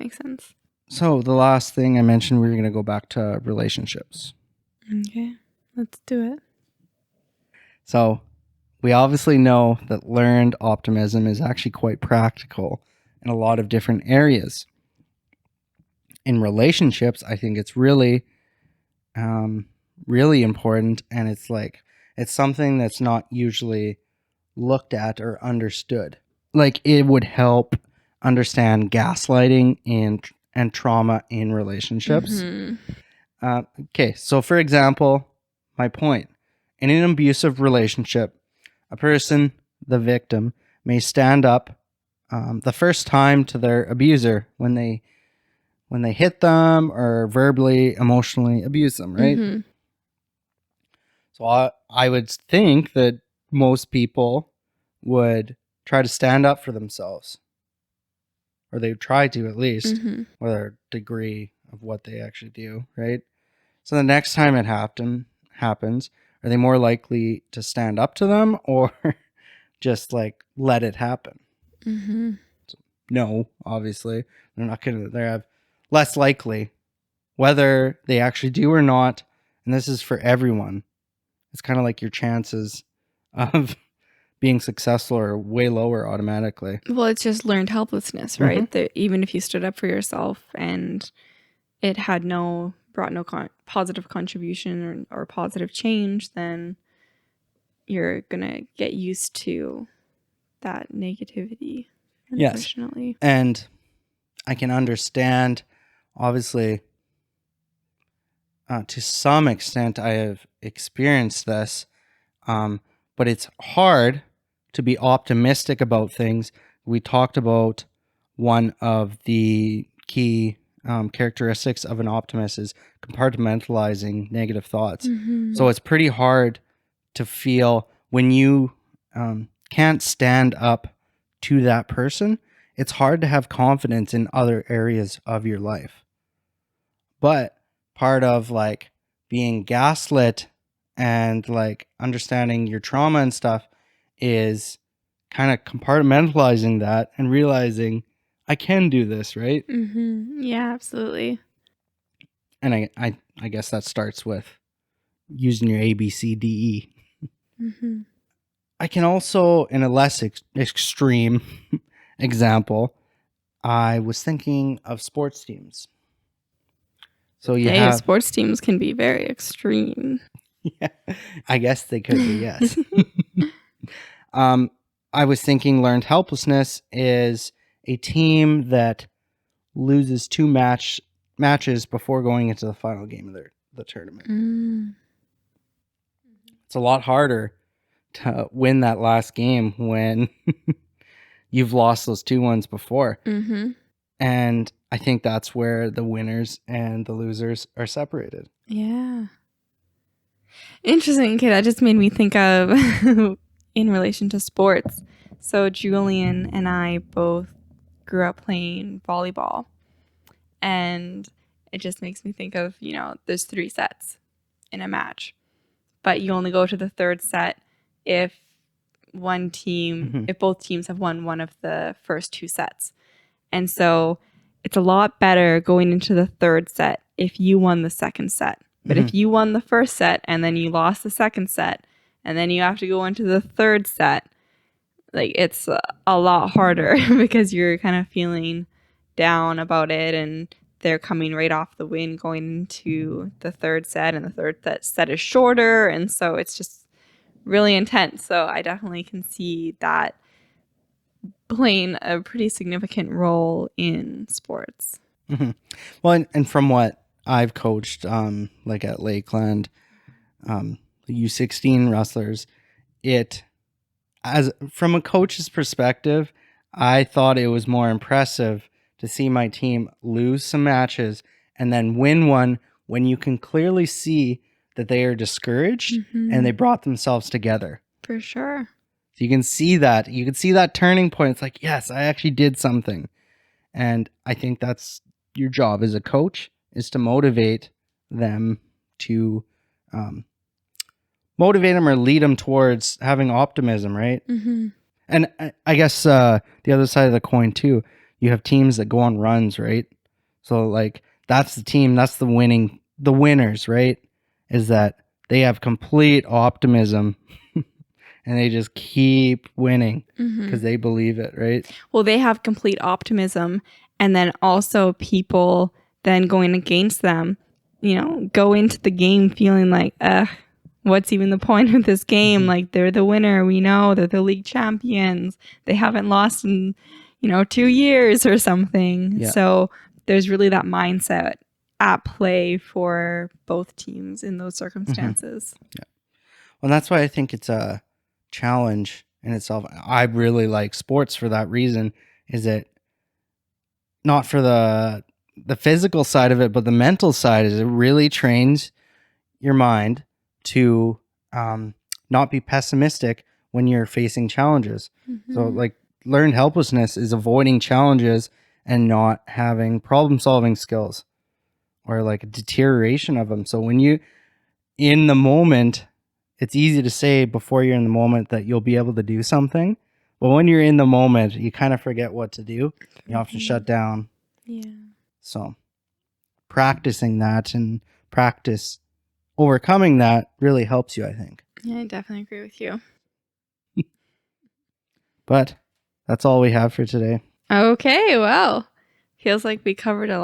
makes sense. So the last thing I mentioned, we were going to go back to relationships. Okay, let's do it. So we obviously know that learned optimism is actually quite practical in a lot of different areas. In relationships, I think it's really, really important, and it's something that's not usually looked at or understood. Like, it would help understand gaslighting and trauma in relationships. Okay, so for example, my point. In an abusive relationship, a person, the victim, may stand up the first time to their abuser when they hit them or verbally, emotionally abuse them, right? So I would think that most people would try to stand up for themselves, or they try to at least, with their degree of what they actually do, right? So the next time it happens, are they more likely to stand up to them or just like let it happen? So, no, obviously they're not gonna. They have less likely, whether they actually do or not. And this is for everyone. It's kind of like your chances of being successful are way lower automatically. Well, it's just learned helplessness, right? That even if you stood up for yourself and it had brought no positive contribution or positive change, then you're gonna get used to that negativity, unfortunately. Yes. And I can understand, obviously, to some extent I have experienced this, but it's hard to be optimistic about things. We talked about one of the key characteristics of an optimist is compartmentalizing negative thoughts. So it's pretty hard to feel when you can't stand up to that person. It's hard to have confidence in other areas of your life. But part of like being gaslit and like understanding your trauma and stuff is kind of compartmentalizing that and realizing I can do this, right? Yeah, absolutely. And I guess that starts with using your ABCDE. I can also, in a less extreme example, I was thinking of sports teams. So sports teams can be very extreme. Yeah, I guess they could be, yes. I was thinking learned helplessness is a team that loses two matches before going into the final game of the tournament. It's a lot harder to win that last game when you've lost those 2 ones before. And I think that's where the winners and the losers are separated. Yeah. Interesting. Okay, that just made me think of in relation to sports. So Julian and I both grew up playing volleyball. And it just makes me think of, there's 3 sets in a match. But you only go to the third set if if both teams have won one of the first 2 sets. And so it's a lot better going into the third set if you won the second set. But if you won the first set and then you lost the second set and then you have to go into the third set, like it's a lot harder because you're kind of feeling down about it and they're coming right off the win going into the third set, and the third set is shorter, and so it's just really intense. So I definitely can see that playing a pretty significant role in sports. Well, and from what I've coached, like at Lakeland, the U16 wrestlers, from a coach's perspective, I thought it was more impressive to see my team lose some matches and then win one when you can clearly see that they are discouraged and they brought themselves together. For sure. So you can see that. You can see that turning point. It's like, yes, I actually did something. And I think that's your job as a coach, is to motivate them or lead them towards having optimism, right? And I guess the other side of the coin too, you have teams that go on runs, right? So like that's the team, that's the winners, right? Is that they have complete optimism and they just keep winning because they believe it, right? Well, they have complete optimism. And then also people then going against them, go into the game feeling like, what's even the point of this game? Like, they're the winner. We know they're the league champions. They haven't lost in, 2 years or something. Yeah. So there's really that mindset at play for both teams in those circumstances. Well, that's why I think it's a challenge in itself. I really like sports for that reason. Is it not for the physical side of it, but the mental side? Is it really trains your mind to not be pessimistic when you're facing challenges. So like learned helplessness is avoiding challenges and not having problem solving skills or like a deterioration of them. So when you in the moment, it's easy to say before you're in the moment that you'll be able to do something. But when you're in the moment, you kind of forget what to do. You often shut down. Yeah. So practicing that and practice overcoming that really helps you, I think. Yeah, I definitely agree with you. But that's all we have for today. Okay, well, feels like we covered a